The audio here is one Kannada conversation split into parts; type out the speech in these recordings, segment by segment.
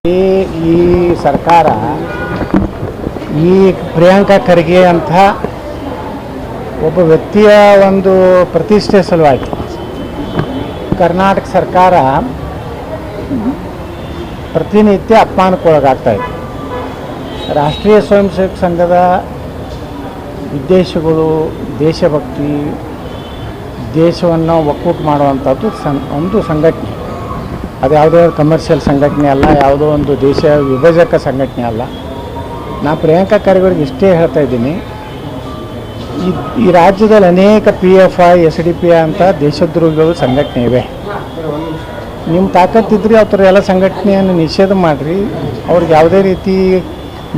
ಈ ಸರ್ಕಾರ ಈ ಪ್ರಿಯಾಂಕಾ ಖರ್ಗೆ ಅಂತ ಒಬ್ಬ ವ್ಯಕ್ತಿಯ ಒಂದು ಪ್ರತಿಷ್ಠೆ ಸಲುವಾಗಿ ಕರ್ನಾಟಕ ಸರ್ಕಾರ ಪ್ರತಿನಿತ್ಯ ಅಪಮಾನಕ್ಕೊಳಗಾಗ್ತಾ ಇದೆ. ರಾಷ್ಟ್ರೀಯ ಸ್ವಯಂ ಸೇವಕ ಸಂಘದ ಉದ್ದೇಶಗಳು ದೇಶಭಕ್ತಿ, ದೇಶವನ್ನು ಒಕ್ಕೂಟ ಮಾಡುವಂಥದ್ದು ಒಂದು ಸಂಘಟನೆ. ಅದು ಯಾವುದೋ ಕಮರ್ಷಿಯಲ್ ಸಂಘಟನೆ ಅಲ್ಲ, ಯಾವುದೋ ಒಂದು ದೇಶ ವಿಭಜಕ ಸಂಘಟನೆ ಅಲ್ಲ. ನಾ ಪ್ರಿಯಾಂಕಾ ಖರ್ಗೆಯವರಿಗೆ ಇಷ್ಟೇ ಹೇಳ್ತಾ ಇದ್ದೀನಿ, ಈ ರಾಜ್ಯದಲ್ಲಿ ಅನೇಕ PFI SDP ಅಂತ ದೇಶದ್ರೋಹಿಗಳು ಸಂಘಟನೆ ಇವೆ. ನಿಮ್ಮ ತಾಕತ್ತಿದ್ರೆ ಅವ್ರ ಎಲ್ಲ ಸಂಘಟನೆಯನ್ನು ನಿಷೇಧ ಮಾಡಿರಿ. ಅವ್ರಿಗೆ ಯಾವುದೇ ರೀತಿ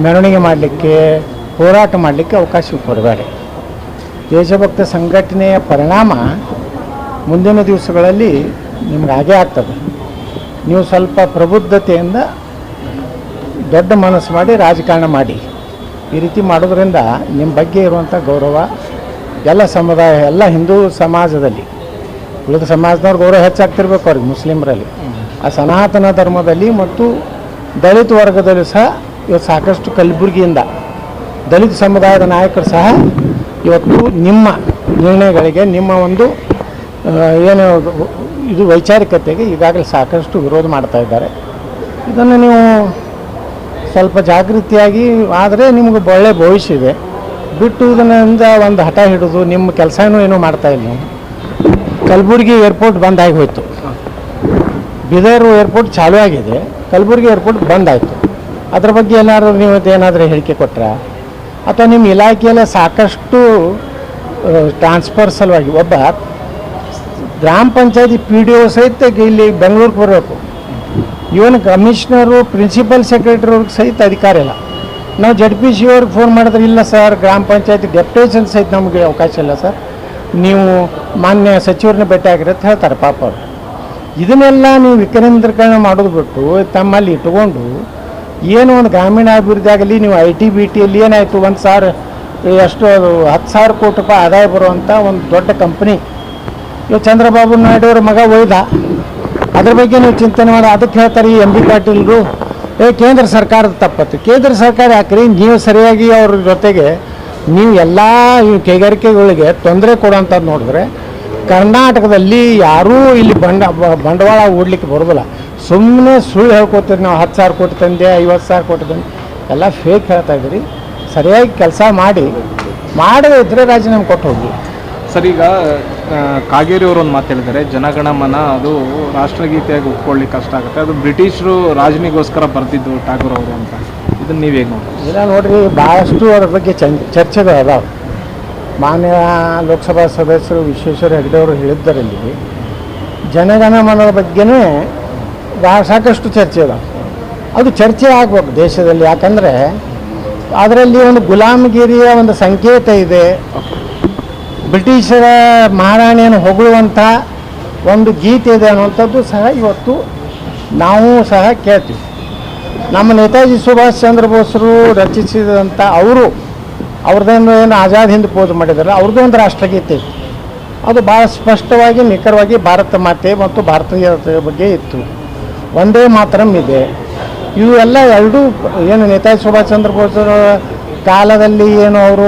ಮೆರವಣಿಗೆ ಮಾಡಲಿಕ್ಕೆ, ಹೋರಾಟ ಮಾಡಲಿಕ್ಕೆ ಅವಕಾಶ ಕೊಡಬೇಡಿ. ದೇಶಭಕ್ತ ಸಂಘಟನೆಯ ಪರಿಣಾಮ ಮುಂದಿನ ದಿವಸಗಳಲ್ಲಿ ನಿಮ್ಗೆ ಹಾಗೇ ಆಗ್ತದೆ. ನೀವು ಸ್ವಲ್ಪ ಪ್ರಬುದ್ಧತೆಯಿಂದ ದೊಡ್ಡ ಮನಸ್ಸು ಮಾಡಿ ರಾಜಕಾರಣ ಮಾಡಿ. ಈ ರೀತಿ ಮಾಡೋದ್ರಿಂದ ನಿಮ್ಮ ಬಗ್ಗೆ ಇರುವಂಥ ಗೌರವ ಎಲ್ಲ ಸಮುದಾಯ, ಎಲ್ಲ ಹಿಂದೂ ಸಮಾಜದಲ್ಲಿ, ಉಳಿದ ಸಮಾಜದವ್ರ ಗೌರವ ಹೆಚ್ಚಾಗ್ತಿರ್ಬೇಕು ಅವ್ರಿಗೆ, ಮುಸ್ಲಿಮರಲ್ಲಿ, ಆ ಸನಾತನ ಧರ್ಮದಲ್ಲಿ ಮತ್ತು ದಲಿತ ವರ್ಗದಲ್ಲೂ ಸಹ ಇವತ್ತು ಸಾಕಷ್ಟು ಕಲಬುರಗಿಯಿಂದ ದಲಿತ ಸಮುದಾಯದ ನಾಯಕರು ಸಹ ಇವತ್ತು ನಿಮ್ಮ ನಿರ್ಣಯಗಳಿಗೆ, ನಿಮ್ಮ ಒಂದು ಏನು ಇದು ವೈಚಾರಿಕತೆಗೆ ಈಗಾಗಲೇ ಸಾಕಷ್ಟು ವಿರೋಧ ಮಾಡ್ತಾ ಇದ್ದಾರೆ. ಇದನ್ನು ನೀವು ಸ್ವಲ್ಪ ಜಾಗೃತಿಯಾಗಿ ಆದರೆ ನಿಮಗೆ ಒಳ್ಳೆಯ ಭವಿಷ್ಯ ಇದೆ. ಬಿಟ್ಟು ಇದರಿಂದ ಒಂದು ಹಠ ಹಿಡಿದು ನಿಮ್ಮ ಕೆಲಸನೂ ಏನೂ ಮಾಡ್ತಾಯಿಲ್ಲ. ನೀವು ಕಲಬುರಗಿ ಏರ್ಪೋರ್ಟ್ ಬಂದಾಗಿ ಹೋಯಿತು, ಬೀದರ್ ಏರ್ಪೋರ್ಟ್ ಚಾಲೂ ಆಗಿದೆ, ಕಲಬುರಗಿ ಏರ್ಪೋರ್ಟ್ ಬಂದಾಯಿತು. ಅದ್ರ ಬಗ್ಗೆ ಏನಾದರೂ ನೀವು ಏನಾದರೂ ಹೇಳಿಕೆ ಕೊಟ್ಟರೆ, ಅಥವಾ ನಿಮ್ಮ ಇಲಾಖೆಯಲ್ಲೇ ಸಾಕಷ್ಟು ಟ್ರಾನ್ಸ್ಫರ್ ಸಲುವಾಗಿ ಒಬ್ಬ ಗ್ರಾಮ ಪಂಚಾಯತಿ PDO ಸಹಿತ ಇಲ್ಲಿ ಬೆಂಗಳೂರಿಗೆ ಬರಬೇಕು. ಇವನ್ ಕಮಿಷನರು, ಪ್ರಿನ್ಸಿಪಲ್ ಸೆಕ್ರೆಟರಿವ್ರಿಗೆ ಸಹಿತ ಅಧಿಕಾರ ಇಲ್ಲ. ನಾವು ZPC ಅವ್ರಿಗೆ ಫೋನ್ ಮಾಡಿದ್ರೆ, ಇಲ್ಲ ಸರ್, ಗ್ರಾಮ ಪಂಚಾಯತಿ ಡೆಪ್ಯುಟೇಷನ್ ಸಹಿತ ನಮಗೆ ಅವಕಾಶ ಇಲ್ಲ ಸರ್, ನೀವು ಮಾನ್ಯ ಸಚಿವರನ್ನ ಭೇಟಿ ಆಗಿರಿ ಅಂತ ಹೇಳ್ತಾರೆ ಪಾಪ ಅವರು. ಇದನ್ನೆಲ್ಲ ನೀವು ವಿಕೇಂದ್ರೀಕರಣ ಮಾಡೋದು ಬಿಟ್ಟು ತಮ್ಮಲ್ಲಿ ಇಟ್ಕೊಂಡು ಏನು ಒಂದು ಗ್ರಾಮೀಣಾಭಿವೃದ್ಧಿ ಆಗಲಿ, ನೀವು IT BTಯಲ್ಲಿ ಏನಾಯಿತು, 1,000 ಎಷ್ಟು 10,000 ಕೋಟಿ ರೂಪಾಯಿ ಆದಾಯ ಬರುವಂಥ ಒಂದು ದೊಡ್ಡ ಕಂಪ್ನಿ ಇವಾಗ ಚಂದ್ರಬಾಬು ನಾಯ್ಡು ಅವ್ರ ಮಗ ಒಯ್ದ. ಅದ್ರ ಬಗ್ಗೆ ನೀವು ಚಿಂತನೆ ಮಾಡಿ. ಅದಕ್ಕೆ ಹೇಳ್ತಾರೆ ಈ MB ಪಾಟೀಲ್ರು, ಕೇಂದ್ರ ಸರ್ಕಾರದ ತಪ್ಪತ್ತು. ಕೇಂದ್ರ ಸರ್ಕಾರ ಯಾಕ್ರಿ, ನೀವು ಸರಿಯಾಗಿ ಅವ್ರ ಜೊತೆಗೆ ನೀವು ಎಲ್ಲ ಈ ಕೈಗಾರಿಕೆಗಳಿಗೆ ತೊಂದರೆ ಕೊಡೋಂಥದ್ದು ನೋಡಿದ್ರೆ ಕರ್ನಾಟಕದಲ್ಲಿ ಯಾರೂ ಇಲ್ಲಿ ಬಂಡವಾಳ ಹೂಡಲಿಕ್ಕೆ ಬರೋದಿಲ್ಲ. ಸುಮ್ಮನೆ ಸುಳ್ಳು ಹೇಳ್ಕೊತೀರಿ. ನಾವು 10,000 ಕೋಟಿ ತಂದೆ, 50,000 ಕೋಟಿ ತಂದೆ, ಎಲ್ಲ ಫೇಕ್ ಹೇಳ್ತಾ ಇದ್ದೀರಿ. ಸರಿಯಾಗಿ ಕೆಲಸ ಮಾಡದೇ ಇದ್ದರೆ ರಾಜೀನಾಮೆ ಕೊಟ್ಟು ಹೋಗಿ. ಸರ್, ಈಗ ಕಾಗೇರಿ ಅವರು ಒಂದು ಮಾತು ಹೇಳಿದ್ದಾರೆ, ಜನಗಣಮನ ಅದು ರಾಷ್ಟ್ರಗೀತೆಯಾಗಿ ಒಪ್ಕೊಳ್ಳಿಕ್ಕೆ ಕಷ್ಟ ಆಗುತ್ತೆ, ಅದು ಬ್ರಿಟಿಷರು ರಾಜನಿಗೋಸ್ಕರ ಬರೆದಿದ್ದು ಟಾಗೂರ್ ಅವರು ಅಂತ. ಇದನ್ನು ನೀವು ಹೇಗೆ ನೋಡಿ? ಇಲ್ಲ ನೋಡ್ರಿ, ಭಾಳಷ್ಟು ಅದ್ರ ಬಗ್ಗೆ ಚರ್ಚೆಗಳು ಅದಾವೆ. ಮಾನ್ಯ ಲೋಕಸಭಾ ಸದಸ್ಯರು ವಿಶ್ವೇಶ್ವರ ಹೆಗಡೆ ಅವರು ಹೇಳಿದ್ದರಲ್ಲಿ ಜನಗಣಮನದ ಬಗ್ಗೆನೇ ಸಾಕಷ್ಟು ಚರ್ಚೆ ಅದಾವೆ. ಅದು ಚರ್ಚೆ ಆಗ್ಬೇಕು ದೇಶದಲ್ಲಿ. ಯಾಕಂದರೆ ಅದರಲ್ಲಿ ಒಂದು ಗುಲಾಮಗಿರಿಯ ಒಂದು ಸಂಕೇತ ಇದೆ. ಬ್ರಿಟಿಷರ ಮಹಾರಾಣಿಯನ್ನು ಹೊಗಳುವಂಥ ಒಂದು ಗೀತೆ ಇದೆ ಅನ್ನುವಂಥದ್ದು ಸಹ ಇವತ್ತು ನಾವು ಸಹ ಕೇಳ್ತೀವಿ. ನಮ್ಮ ನೇತಾಜಿ ಸುಭಾಷ್ ಚಂದ್ರ ಬೋಸರು ರಚಿಸಿದಂಥ ಅವ್ರದ್ದೇನು ಏನು ಆಜಾದ್ ಹಿಂದ್ ಫೌಜ್ ಮಾಡಿದ್ದಾರೆ, ಅವ್ರದ್ದು ಒಂದು ರಾಷ್ಟ್ರಗೀತೆ ಇತ್ತು. ಅದು ಭಾಳ ಸ್ಪಷ್ಟವಾಗಿ ನಿಖರವಾಗಿ ಭಾರತ ಮಾತೆ ಮತ್ತು ಭಾರತೀಯತೆ ಬಗ್ಗೆ ಇತ್ತು. ಒಂದೇ ಮಾತರಂ ಇದೆ. ಇವು ಎಲ್ಲ ಎರಡೂ ಏನು ನೇತಾಜಿ ಸುಭಾಷ್ ಚಂದ್ರ ಬೋಸರ ಕಾಲದಲ್ಲಿ ಏನು ಅವರು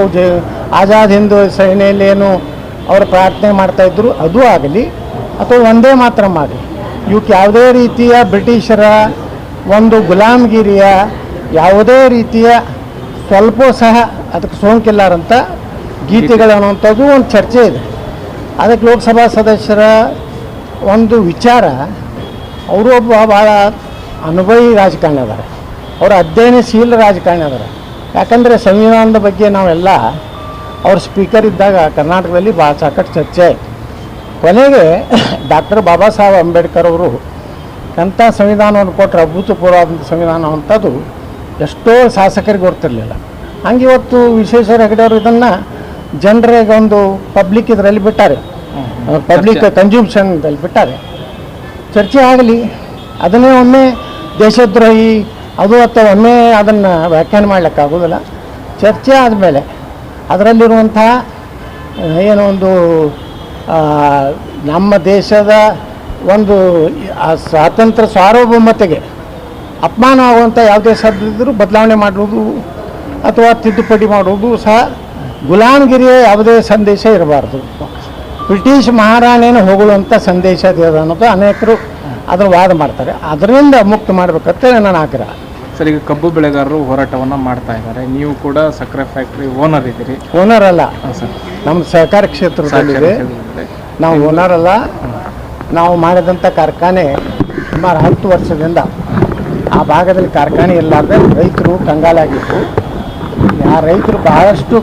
ಆಜಾದ್ ಹಿಂದ್ ಸೇನೆಯಲ್ಲಿ ಏನು ಅವರು ಪ್ರಾರ್ಥನೆ ಮಾಡ್ತಾಯಿದ್ರು, ಅದು ಆಗಲಿ ಅಥವಾ ಒಂದೇ ಮಾತ್ರ ಆಗಲಿ, ಇವಕ್ಕೆ ಯಾವುದೇ ರೀತಿಯ ಬ್ರಿಟಿಷರ ಒಂದು ಗುಲಾಮಗಿರಿಯ ಯಾವುದೇ ರೀತಿಯ ಸ್ವಲ್ಪ ಸಹ ಅದಕ್ಕೆ ಸೋಂಕಿಲ್ಲಾರಂಥ ಗೀತೆಗಳು ಅನ್ನುವಂಥದ್ದು ಒಂದು ಚರ್ಚೆ ಇದೆ. ಅದಕ್ಕೆ ಲೋಕಸಭಾ ಸದಸ್ಯರ ಒಂದು ವಿಚಾರ, ಅವರು ಒಬ್ಬ ಭಾಳ ಅನುಭವಿ ರಾಜಕಾರಣಿ ಅದಾರೆ, ಅವರು ಅಧ್ಯಯನಶೀಲ ರಾಜಕಾರಣಿ ಅದಾರೆ. ಯಾಕಂದರೆ ಸಂವಿಧಾನದ ಬಗ್ಗೆ ನಾವೆಲ್ಲ ಅವ್ರ ಸ್ಪೀಕರ್ ಇದ್ದಾಗ ಕರ್ನಾಟಕದಲ್ಲಿ ಭಾಳ ಸಾಕಷ್ಟು ಚರ್ಚೆ ಆಯಿತು. ಕೊನೆಗೆ ಡಾಕ್ಟರ್ ಬಾಬಾ ಸಾಹೇಬ್ ಅಂಬೇಡ್ಕರ್ ಅವರು ಅಂಥ ಸಂವಿಧಾನವನ್ನು ಕೊಟ್ಟರೆ, ಅಭೂತಪೂರ್ವವಾದಂಥ ಸಂವಿಧಾನ ಅಂಥದ್ದು ಎಷ್ಟೋ ಶಾಸಕರಿಗೆ ಗೊತ್ತಿರಲಿಲ್ಲ. ಹಂಗೆ ಇವತ್ತು ವಿಶ್ವೇಶ್ವರ ಹೆಗಡೆ ಅವರು ಇದನ್ನು ಜನರಿಗೆ ಒಂದು ಪಬ್ಲಿಕ್ ಇದರಲ್ಲಿ ಬಿಟ್ಟಾರೆ, ಪಬ್ಲಿಕ್ ಕನ್ಸ್ಯೂಮ್ಷನ್ದಲ್ಲಿ ಬಿಟ್ಟಾರೆ. ಚರ್ಚೆ ಆಗಲಿ, ಅದನ್ನೇ ಒಮ್ಮೆ ದೇಶದ್ರೋಹಿ ಅದು ಅಥವಾ ಒಮ್ಮೆ ಅದನ್ನು ವ್ಯಾಖ್ಯಾನ ಮಾಡಲಿಕ್ಕಾಗೋದಿಲ್ಲ. ಚರ್ಚೆ ಆದಮೇಲೆ ಅದರಲ್ಲಿರುವಂಥ ಏನೋ ಒಂದು ನಮ್ಮ ದೇಶದ ಒಂದು ಸ್ವಾತಂತ್ರ್ಯ ಸಾರ್ವಭೌಮತೆಗೆ ಅಪಮಾನ ಆಗುವಂಥ ಯಾವುದೇ ಶಬ್ದ ಬದಲಾವಣೆ ಮಾಡುವುದು ಅಥವಾ ತಿದ್ದುಪಡಿ ಮಾಡುವುದು ಸಹ ಗುಲಾಮಗಿರಿಯ ಯಾವುದೇ ಸಂದೇಶ ಇರಬಾರ್ದು. ಬ್ರಿಟಿಷ್ ಮಹಾರಾಣಿಯನ್ನು ಹೊಗಳುವಂಥ ಸಂದೇಶ ಇದೆ ಅನ್ನೋದು ಅನೇಕರು ಅದರ ವಾದ ಮಾಡ್ತಾರೆ. ಅದರಿಂದ ಮುಕ್ತ ಮಾಡಬೇಕಂತ ನನ್ನ ಆಗ್ರಹ. ಸರ್, ಈಗ ಕಬ್ಬು ಬೆಳೆಗಾರರು ಹೋರಾಟವನ್ನು ಮಾಡ್ತಾ ಇದ್ದಾರೆ. ನೀವು ಕೂಡ ಸಕ್ಕರೆ ಫ್ಯಾಕ್ಟ್ರಿ ಓನರ್ ಇದ್ದೀರಿ. ಓನರ್ ಅಲ್ಲ, ಸರ್, ನಮ್ಮ ಸಹಕಾರ ಕ್ಷೇತ್ರದಲ್ಲಿದೆ. ನಾವು ಓನರ್ ಅಲ್ಲ. ನಾವು ಮಾಡಿದಂಥ ಕಾರ್ಖಾನೆ ಸುಮಾರು 10 ವರ್ಷದಿಂದ ಆ ಭಾಗದಲ್ಲಿ ಕಾರ್ಖಾನೆ ಇಲ್ಲಾರ್ದೆ ರೈತರು ಕಂಗಾಲಾಗಿತ್ತು. ಆ ರೈತರು ಬಹಳಷ್ಟು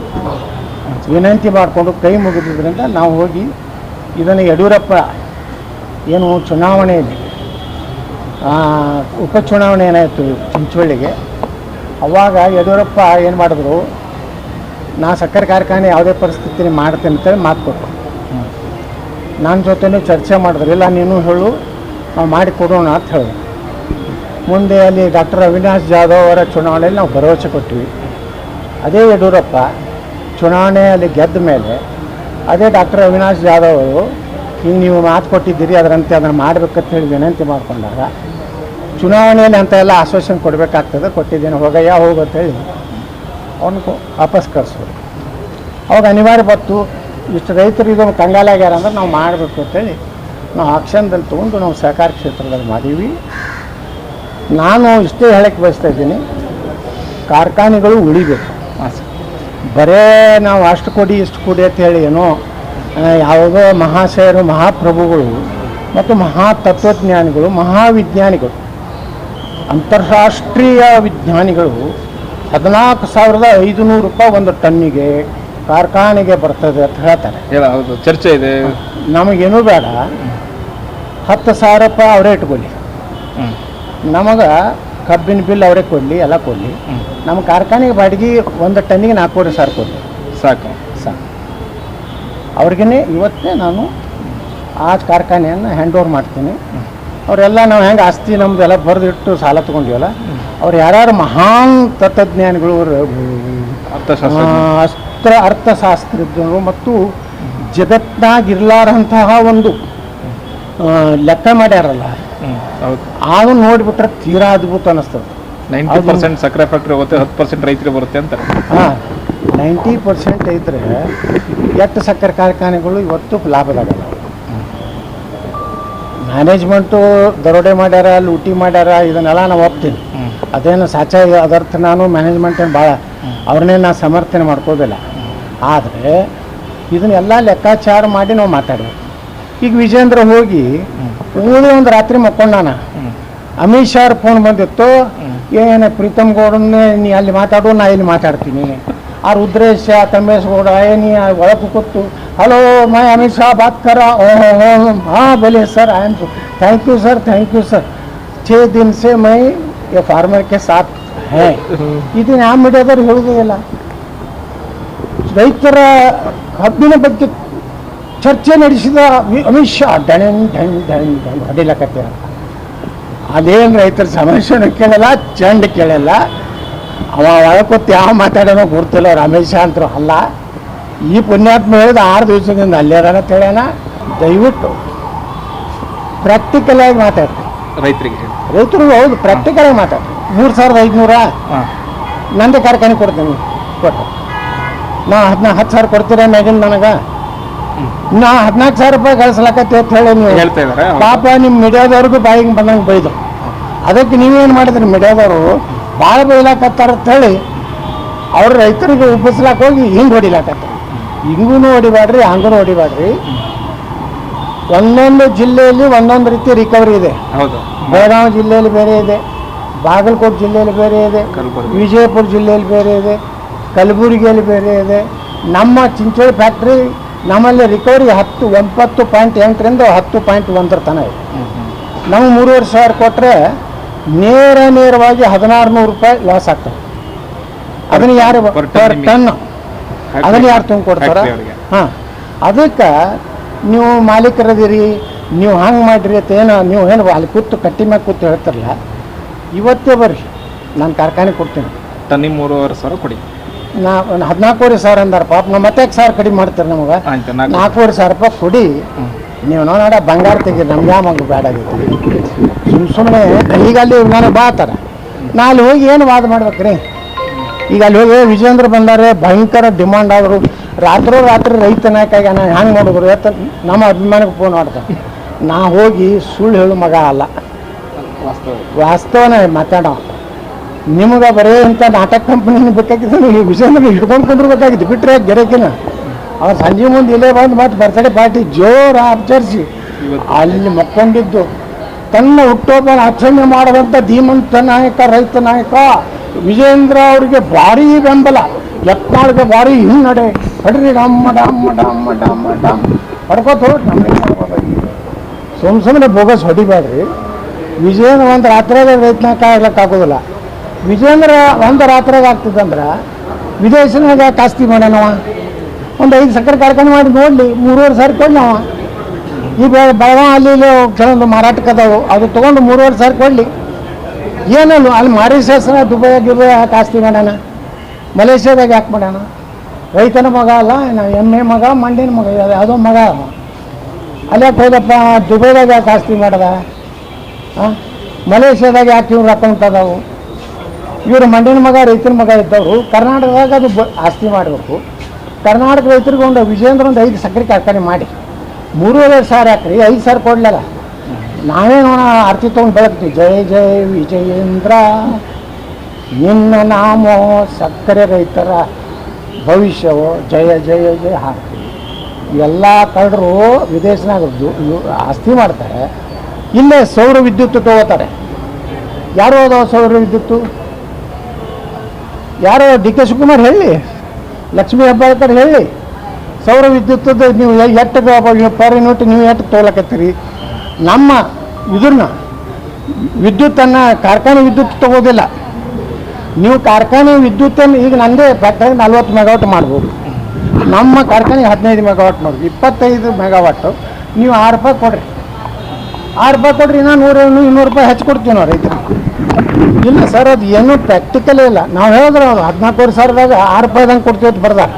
ವಿನಂತಿ ಮಾಡಿಕೊಂಡು ಕೈ ಮುಗಿದ್ರಿಂದ ನಾವು ಹೋಗಿ ಇದನ್ನು ಯಡಿಯೂರಪ್ಪ ಏನು ಚುನಾವಣೆಯಲ್ಲಿ ಉಪಚುನಾವಣೆ ಏನಾಯಿತು ಚಿಂಚೋಳಿಗೆ, ಅವಾಗ ಯಡಿಯೂರಪ್ಪ ಏನು ಮಾಡಿದ್ರು, ನಾ ಸಕ್ಕರೆ ಕಾರ್ಖಾನೆ ಯಾವುದೇ ಪರಿಸ್ಥಿತಿ ಮಾಡ್ತೇನೆ ಅಂತೇಳಿ ಮಾತು ಕೊಟ್ಟರು. ನನ್ನ ಜೊತೆನೂ ಚರ್ಚೆ ಮಾಡಿದ್ರು. ಇಲ್ಲ ನೀನು ಹೇಳು, ನಾವು ಮಾಡಿಕೊಡೋಣ ಅಂತ ಹೇಳಿದ್ರು. ಮುಂದೆ ಅಲ್ಲಿ ಡಾಕ್ಟರ್ ಅವಿನಾಶ್ ಜಾಧವ್ ಅವರ ಚುನಾವಣೆಯಲ್ಲಿ ನಾವು ಭರವಸೆ ಕೊಟ್ಟಿವಿ. ಅದೇ ಯಡಿಯೂರಪ್ಪ ಚುನಾವಣೆಯಲ್ಲಿ ಗೆದ್ದ ಮೇಲೆ ಅದೇ ಡಾಕ್ಟರ್ ಅವಿನಾಶ್ ಜಾಧವ್ ಅವರು ಹಿಂಗೆ ನೀವು ಮಾತು ಕೊಟ್ಟಿದ್ದೀರಿ ಅದರಂತೆ ಅದನ್ನು ಮಾಡಬೇಕಂತ ಹೇಳಿ ವಿನಂತಿ ಮಾಡಿಕೊಂಡಾಗ ಚುನಾವಣೆಯಲ್ಲಿ ಅಂತ ಎಲ್ಲ ಆಶ್ವಾಸನೆ ಕೊಡಬೇಕಾಗ್ತದೆ, ಕೊಟ್ಟಿದ್ದೇನೆ ಹೋಗಯ್ಯ ಹೋಗಂತೇಳಿ ಅವನು ವಾಪಸ್ ಕಳಿಸೋದು. ಅವಾಗ ಅನಿವಾರ್ಯ ಬತ್ತು, ಇಷ್ಟು ರೈತರು ಇದು ಕಂಗಾಲಾಗ್ಯಾರ ಅಂದ್ರೆ ನಾವು ಮಾಡಬೇಕು ಅಂತೇಳಿ ನಾವು ಆಕ್ಷನ್ದಲ್ಲಿ ತೊಗೊಂಡು ನಾವು ಸಹಕಾರ ಕ್ಷೇತ್ರದಲ್ಲಿ ಮಾಡೀವಿ. ನಾನು ಇಷ್ಟೇ ಹೇಳಕ್ಕೆ ಬಯಸ್ತಾ ಇದ್ದೀನಿ, ಕಾರ್ಖಾನೆಗಳು ಉಳಿಬೇಕು. ಬರೇ ನಾವು ಅಷ್ಟು ಕೊಡಿ ಇಷ್ಟು ಕೊಡಿ ಅಂತ ಹೇಳಿ ಏನೋ ಯಾವುದೋ ಮಹಾಶಯರು, ಮಹಾಪ್ರಭುಗಳು ಮತ್ತು ಮಹಾ ತತ್ವಜ್ಞಾನಿಗಳು, ಮಹಾವಿಜ್ಞಾನಿಗಳು, ಅಂತಾರಾಷ್ಟ್ರೀಯ ವಿಜ್ಞಾನಿಗಳು 14,500 ರೂಪಾಯಿ ಒಂದು ಟನ್ನಿಗೆ ಕಾರ್ಖಾನೆಗೆ ಬರ್ತದೆ ಅಂತ ಹೇಳ್ತಾರೆ. ಹೌದು, ಚರ್ಚೆ ಇದೆ. ನಮಗೇನೂ ಬೇಡ, 10,000 ರೂಪಾಯಿ ಅವರೇ ಇಟ್ಕೊಳ್ಳಿ, ನಮಗೆ ಕಬ್ಬಿನ ಬಿಲ್ ಅವರೇ ಕೊಡಲಿ, ಎಲ್ಲ ಕೊಡಲಿ. ನಮ್ಮ ಕಾರ್ಖಾನೆಗೆ ಬಾಡಿಗೆ ಒಂದು ಟನ್ನಿಗೆ 4,500 ಕೊಡಲಿ, ಸಾಕು. ಅವ್ರಿಗೇ ಇವತ್ತೇ ನಾನು ಆ ಕಾರ್ಖಾನೆಯನ್ನು ಹ್ಯಾಂಡ್ ಓವರ್ ಮಾಡ್ತೀನಿ. ಅವರೆಲ್ಲ ನಾವು ಹೆಂಗೆ ಆಸ್ತಿ ನಮ್ಮದೆಲ್ಲ ಬರೆದಿಟ್ಟು ಸಾಲ ತೊಗೊಂಡಿವಲ್ಲ, ಅವ್ರು ಯಾರ್ಯಾರು ಮಹಾನ್ ತತ್ವಜ್ಞಾನಿಗಳು, ಅರ್ಥಶಾಸ್ತ್ರಜ್ಞರು ಮತ್ತು ಜಗತ್ನಾಗಿರ್ಲಾರಂತಹ ಒಂದು ಲೆಕ್ಕ ಮಾಡ್ಯಾರಲ್ಲ, ಅದು ನೋಡಿಬಿಟ್ರೆ ತೀರಾ ಅದ್ಭುತ ಅನ್ನಿಸ್ತದೆ. 90% ಸಕ್ಕರೆ ಫ್ಯಾಕ್ಟ್ರಿ ಹೋಗುತ್ತೆ, 10% ರೈತರಿಗೆ ಬರುತ್ತೆ ಅಂತಾರೆ. ಹಾಂ, 90% ಇದ್ದರೆ ಎಷ್ಟು ಸಕ್ಕರೆ ಕಾರ್ಖಾನೆಗಳು ಇವತ್ತು ಲಾಭದಾಗಲ್ಲ. ಮ್ಯಾನೇಜ್ಮೆಂಟು ದರೋಡೆ ಮಾಡ್ಯಾರ, ಲೂಟಿ ಮಾಡ್ಯಾರ, ಇದನ್ನೆಲ್ಲ ನಾವು ಒಪ್ತೀನಿ. ಅದೇನು ಸಾಚ ಅದರ್ಥ ನಾನು ಮ್ಯಾನೇಜ್ಮೆಂಟನ್ನು ಭಾಳ ಅವ್ರನ್ನೇ ನಾನು ಸಮರ್ಥನೆ ಮಾಡ್ಕೋದಿಲ್ಲ. ಆದರೆ ಇದನ್ನೆಲ್ಲ ಲೆಕ್ಕಾಚಾರ ಮಾಡಿ ನಾವು ಮಾತಾಡಬೇಕು. ಈಗ ವಿಜೇಂದ್ರ ಹೋಗಿ ಒಂದು ರಾತ್ರಿ ಮಕ್ಕೊಂಡಾನ, ಅಮಿತ್ ಶಾ ಅವ್ರ ಫೋನ್ ಬಂದಿತ್ತು, ಏನು ಪ್ರೀತಮ್ ಗೌಡನ್ನೇ ನೀ ಅಲ್ಲಿ ಮಾತಾಡು, ನಾ ಇಲ್ಲಿ ಮಾತಾಡ್ತೀನಿ. ಆ ರುದ್ರೇಶ ತಮೇಶ್ ಗೌಡ ನೀ ಒಳಗೆ ಕೂತು ಹಲೋ ಮೈ ಅಮಿತ್ ಶಾ ಬಾತ್ ಕರ, हाँ बोले sir I am thank you sir 6 दिन से मैं ये फार्मर के साथ है. ಇದನ್ನ ಯಾವ ಮೀಡಿಯಾದವ್ರು ಹೇಳುವುದಿಲ್ಲ. ರೈತರ ಕಬ್ಬಿನ ಬಗ್ಗೆ ಚರ್ಚೆ ನಡೆಸಿದ ಅಮಿತ್ ಶಾ ಹೊಡಿಲಕತ್ತ. ಅದೇನು ರೈತರ ಸಮಸ್ಯೆನೂ ಕೇಳಲ್ಲ, ಚಂಡ್ ಕೇಳಲ್ಲ. ಅವ ಒಳಕೊತ್ತು ಯಾವ ಮಾತಾಡೋನೋ ಗುರ್ತಿಲ್ಲ. ಅವ್ರು ಅಮಿತ್ ಶಾ ಅಂತರೂ ಅಲ್ಲ. ಈ ಪುಣ್ಯಾತ್ಮ ಹೇಳಿದ 6 ದಿವಸದಿಂದ ಅಲ್ಲೇದಾನ ಅಂತೇಳ್ಯಾನ. ದಯವಿಟ್ಟು ಪ್ರಾಕ್ಟಿಕಲಾಗಿ ಮಾತಾಡ್ತೀವಿ ರೈತರು. ಹೌದು, ಪ್ರಾಕ್ಟಿಕಲಾಗಿ ಮಾತಾಡ್ತೀವಿ. 3,500 ನಂದೇ ಕಾರ್ಖಾನೆ ಕೊಡ್ತೀನಿ ಕೊಟ್ಟು ನಾ 10,000 ಕೊಡ್ತೀರ ಮ್ಯಾಗಿನ ನನಗೆ, ನಾ 14,000 ರೂಪಾಯಿ ಗಳಿಸ್ಲಕತ್ತೆ ಅಂತ ಹೇಳಿ ನೀವು ಹೇಳ್ತಾ ಇದ್ದಾರೆ. ಪಾಪ ನಿಮ್ಮ ಮೀಡಿಯಾದವ್ರಿಗೂ ಬಾಯಿಗೆ ಬಂದಂಗೆ ಬೈದು, ಅದಕ್ಕೆ ನೀವೇನು ಮಾಡಿದ್ರಿ, ಮೀಡಿಯಾದವರು ಭಾಳ ಬೈಲಾಕತ್ತಾರ ಅಂತೇಳಿ ಅವ್ರು ರೈತರಿಗೆ ಉಬ್ಬಿಸ್ಲಾಕ ಹೋಗಿ ಹಿಂಗೆ ಹೊಡಿಲಾಕತ್ತಾರೆ. ಹಿಂಗೂ ಹೊಡಿಬೇಡ್ರಿ, ಹಂಗೂ ಹೊಡಿಬೇಡ್ರಿ. ಒಂದೊಂದು ಜಿಲ್ಲೆಯಲ್ಲಿ ಒಂದೊಂದು ರೀತಿ ರಿಕವರಿ ಇದೆ. ಹೌದು, ಬೆಳಗಾವಿ ಜಿಲ್ಲೆಯಲ್ಲಿ ಬೇರೆ ಇದೆ, ಬಾಗಲಕೋಟೆ ಜಿಲ್ಲೆಯಲ್ಲಿ ಬೇರೆ ಇದೆ, ವಿಜಯಪುರ ಜಿಲ್ಲೆಯಲ್ಲಿ ಬೇರೆ ಇದೆ, ಕಲಬುರಗಿಯಲ್ಲಿ ಬೇರೆ ಇದೆ. ನಮ್ಮ ಚಿಂಚೋಳಿ ಫ್ಯಾಕ್ಟ್ರಿ ನಮ್ಮಲ್ಲಿ ರಿಕವರಿ 9.8ರಿಂದ 10.1 ತನಕ ಇದೆ. ನಮಗೆ 3,500 ಕೊಟ್ಟರೆ ನೇರವಾಗಿ 1,600 ರೂಪಾಯಿ ಲಾಸ್ ಆಗ್ತದೆ. ಅದನ್ನು ಯಾರು ಪರ್ ಟನ್ ಅದನ್ನು ಯಾರು ತುಂಬ ಕೊಡ್ತಾರೆ? ಹಾಂ, ಅದಕ್ಕೆ ನೀವು ಮಾಲೀಕರದಿರಿ, ನೀವು ಹಂಗೆ ಮಾಡಿರಿ ಅಂತ ನೀವು ಏನು ಅಲ್ಲಿ ಕೂತು ಕಟ್ಟಿ ಮ್ಯಾಗ ಕೂತು ಹೇಳ್ತಾರಲ್ಲ, ಇವತ್ತೇ ಬರ್ರಿ, ನಾನು ಕಾರ್ಖಾನೆ ಕೊಡ್ತೀನಿ. ಟನ್ನಿಗೆ 3,500 ಕೊಡಿ. ನಾ 14,500 ಅಂದಾರ. ಪಾಪ ನಾವು ಮತ್ತೆ 1,000 ಕಡಿಮೆ ಮಾಡ್ತಾರೆ ನಮಗೆ. 4,500 ರೂಪಾಯಿ ಕೊಡಿ, ನೀವು ನೋಡ ಬಂಗಾರ ತೆಗೀರಿ, ನಮ್ಗೆ ಯಾವ ಮಗ ಬೇಡ ಆಗೈತಿ. ಸುಮ್ಮನೆ ಈಗ ಅಲ್ಲಿ ನನಗೆ ಬಾತಾರೆ ನಾ ಅಲ್ಲಿ ಹೋಗಿ ಏನು ವಾದ ಮಾಡ್ಬೇಕ್ರಿ? ಈಗ ಅಲ್ಲಿ ಹೋಗಿ ವಿಜೇಂದ್ರ ಬಂದಾರೆ, ಭಯಂಕರ ಡಿಮಾಂಡ್ ಆದರು. ರಾತ್ರಿ ರೈತ ನಾಯಕ ಆಗ್ಯಾನ, ಹ್ಯಾಂಗೆ ಮಾಡಿದ್ರು ಎತ್ತ ನಮ್ಮ ಅಭಿಮಾನಕ್ಕೆ ಫೋನ್ ಮಾಡ್ತಾರೆ. ನಾ ಹೋಗಿ ಸುಳ್ಳು ಹೇಳು ಮಗ ಅಲ್ಲ, ವಾಸ್ತವನ ಮಾತಾಡೋ. ನಿಮ್ಗೆ ಬರೀ ಇಂಥ ನಾಟಕ ಕಂಪ್ನಿನ ಬೇಕಾಗಿತ್ತು, ನೀವು ವಿಜೇಂದ್ರ ಹಿಡ್ಕೊಂಡು ಕುಂದಿರ್ಬೇಕಾಗಿತ್ತು. ಬಿಟ್ಟರೆ ಗೆರಕಿನ ಅವ್ರು ಸಂಜೆ ಮುಂದೆ ಇಲ್ಲೇ ಬಂದು ಮತ್ತು ಬರ್ತಡೇ ಪಾರ್ಟಿ ಜೋರು ಆಚರಿಸಿ ಅಲ್ಲಿ ಮಕ್ಕೊಂಡಿದ್ದು. ತನ್ನ ಹುಟ್ಟುಹಬ್ಬ ಆಚರಣೆ ಮಾಡುವಂಥ ಧೀಮಂತ ನಾಯಕ, ರೈತ ನಾಯಕ ವಿಜೇಂದ್ರ ಅವರಿಗೆ ಭಾರೀ ಬೆಂಬಲ, ಯತ್ನಾಳ್ಗೆ ಭಾರೀ ಹಿನ್ನಡೆ. ಹೊಡ್ರಿ ಡಮ್ಮ ಡಮ್ಮ ಡಮ್ಮ ಡಮ್ಮ ಡಮ್ ಹೊಡ್ಕೋತ ಸುಮ್ಮನೆ ಬೋಗಸ್ ಹೊಡಿಬೇಡ್ರಿ. ವಿಜೇಂದ್ರ ಒಂದು ರಾತ್ರಿಯಾಗ ರೈತ ನಾಯಕ ಆಗ್ಲಿಕ್ಕಾಗೋದಿಲ್ಲ. ವಿಜೇಂದ್ರ ಒಂದು ರಾತ್ರಿಯಾಗ ಆಗ್ತಿದ್ದಂದ್ರೆ ವಿದೇಶನಾಗ ಕಾಸ್ತಿ ಮಾಡ್ಯಾನವ. ಒಂದು 5 ಸಕ್ಕರೆ ಕಾರ್ಖಾನೆ ಮಾಡಿ ನೋಡಲಿ, 3,500 ಕೊಡಲಿ ಅವ. ಈ ಬೆಳಗಾವಿ ಅಲ್ಲಿ ಇಲ್ಲಿ ಕೆಲವೊಂದು ಮಾರಾಟಕ್ಕೆ ಅದಾವು, ಅದು ತೊಗೊಂಡು 3,500 ಕೊಡಲಿ. ಏನಲ್ಲ ಅಲ್ಲಿ ಮಾರಿಷಸ್, ದುಬೈ ಕಾಸ್ತಿ ಮಾಡ್ಯಾನ. ಮಲೇಷ್ಯಾದಾಗ ಯಾಕೆ ಮಾಡ್ಯಾನ? ರೈತನ ಮಗ ಅಲ್ಲ, ಎಮ್ಮೆ ಮಗ, ಮಂಡಿನ ಮಗ, ಯಾವುದೋ ಮಗ ಅವ. ಅಲ್ಲಿ ಯಾಕೆ ಹೋದಪ್ಪ? ದುಬೈದಾಗ ಯಾಕೆ ಆಸ್ತಿ ಮಾಡ್ದ? ಮಲೇಷ್ಯಾದಾಗ ಯಾಕೆ ಇವ್ರು ಅಕೌಂಟ್ ಅದಾವು? ಇವರು ಮಂಡಿನ ಮಗ, ರೈತನ ಮಗ ಇದ್ದವರು ಕರ್ನಾಟಕದಾಗ ಅದು ಆಸ್ತಿ ಮಾಡಬೇಕು. ಕರ್ನಾಟಕ ರೈತರಿಗೆ ಒಂದು ವಿಜೇಂದ್ರ ಒಂದು 5 ಸಕ್ಕರೆ ಕಾರ್ಖಾನೆ ಮಾಡಿ 3,500 ಹಾಕ್ರಿ, 5,000 ಕೊಡ್ಲಲ್ಲ. ನಾವೇ ನೋಡ ಆರ್ತಿ ತೊಗೊಂಡು ಬೆಳಗ್ತೀವಿ. ಜಯ ಜಯ ವಿಜಯೇಂದ್ರ, ನಿನ್ನ ನಾಮ ಸಕ್ಕರೆ ರೈತರ ಭವಿಷ್ಯವೋ, ಜಯ ಜಯ ಜಯ ಹಾಕ್ತೀವಿ. ಎಲ್ಲ ಕಳ್ಳರು ವಿದೇಶನಾಗ ಆಸ್ತಿ ಮಾಡ್ತಾರೆ, ಇಲ್ಲೇ ಸೌರ ವಿದ್ಯುತ್ ತಗೋತಾರೆ. ಯಾರು ಅದಾವ ಸೌರ ವಿದ್ಯುತ್ತು? ಯಾರು? ಡಿ ಕೆ ಶಿವಕುಮಾರ್ ಹೇಳಿ, ಲಕ್ಷ್ಮೀ ಹೆಬ್ಬಾಳ್ಕರ್ ಹೇಳಿ. ಸೌರ ವಿದ್ಯುತ್ತದ ನೀವು ಎಷ್ಟು ಪರ್ ಯೂನಿಟ್ ನೀವು ಎಷ್ಟು ತೊಗೊಳಕತ್ತೀರಿ? ನಮ್ಮ ಇದನ್ನ ವಿದ್ಯುತ್ತನ್ನು ಕಾರ್ಖಾನೆ ವಿದ್ಯುತ್ ತಗೋದಿಲ್ಲ. ನೀವು ಕಾರ್ಖಾನೆ ವಿದ್ಯುತ್ತನ್ನು ಈಗ ನಂದೇ ಫ್ಯಾಕ್ಟ್ರಿಗೆ 40 ಮೆಗಾವಾಟ್ ಮಾಡ್ಬೋದು. ನಮ್ಮ ಕಾರ್ಖಾನೆಗೆ 15 ಮೆಗಾವಾಟ್ ಮಾಡ್ಬೋದು, 25 ಮೆಗಾವಾಟು. ನೀವು ₹6 ಕೊಡ್ರಿ, ₹6 ಕೊಡ್ರಿ, ಇನ್ನೂ 100-200 ರೂಪಾಯಿ ಹೆಚ್ಚು ಕೊಡ್ತೀವಿ ನಾವು ರೈತರಿಗೆ. ಇಲ್ಲ ಸರ್, ಅದು ಏನೂ ಪ್ರಾಕ್ಟಿಕಲೇ ಇಲ್ಲ. ನಾವು ಹೇಳಿದ್ರೆ 14,000 ₹6 ಕೊಡ್ತೀವಿ ಅಂತ ಬರ್ದಾರ.